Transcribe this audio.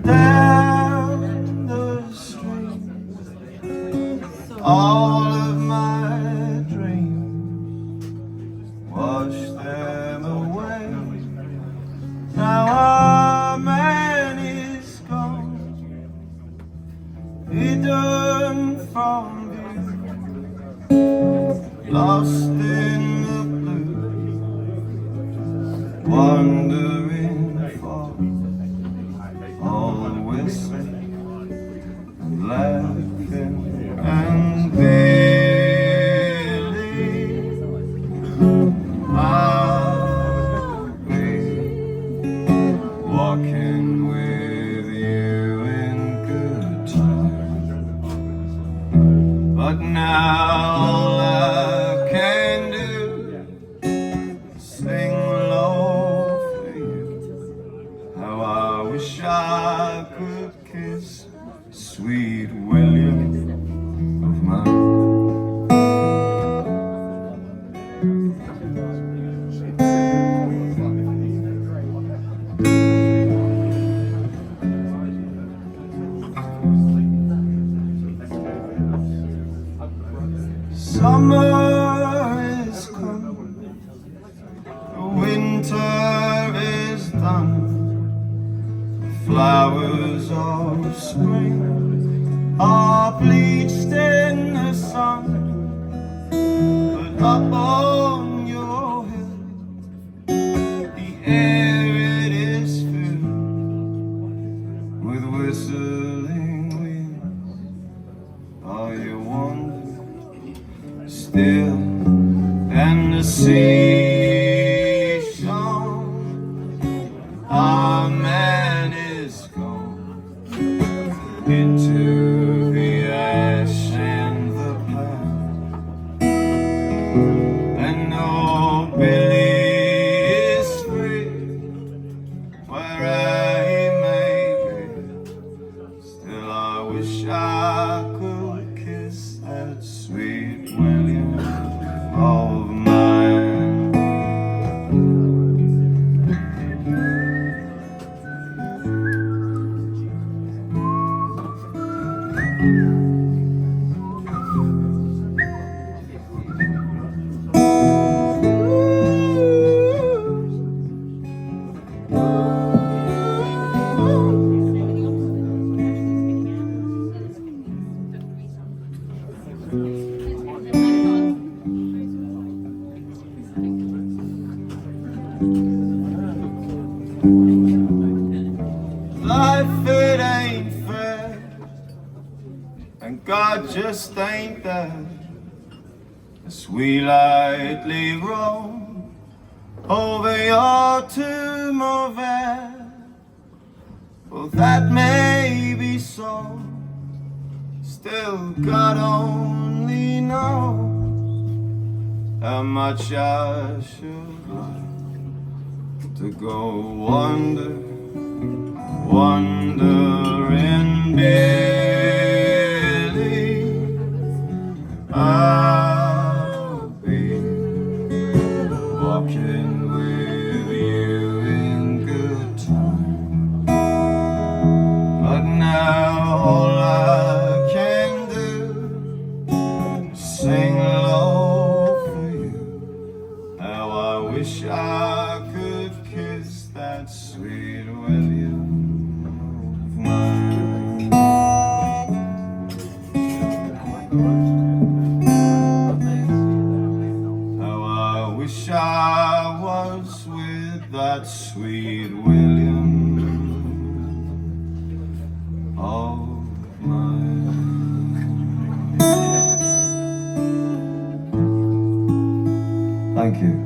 Down the street, all of my dreams, wash them away. Now our man is gone, hidden from view, lost in the blue, wandering far. All whistling and laughing and believing I'll be walking with you in good time. But now all I can do is sing low for you. How I wish I could kiss sweet William of mine. Summer is come, the winter is done. Flowers of spring are bleached in the sun, but up on your hill the air it is filled with whistling winds. Are you wandering still, and the sea shone? Our man is gone into the ash and the pine, and no Billy is free wherever he may be. Still I wish I could kiss that sweet William of mine. Life it ain't fair, and God just ain't there, as we lightly roam over your tomb of air. Well, that may be so, still God only knows how much I should like to go wandering Billy. I'll be walking with you in good time. But now all I can do is sing low for you. How I wish I could kiss that sweet William of mine. How I wish I was with that sweet William of mine. Thank you.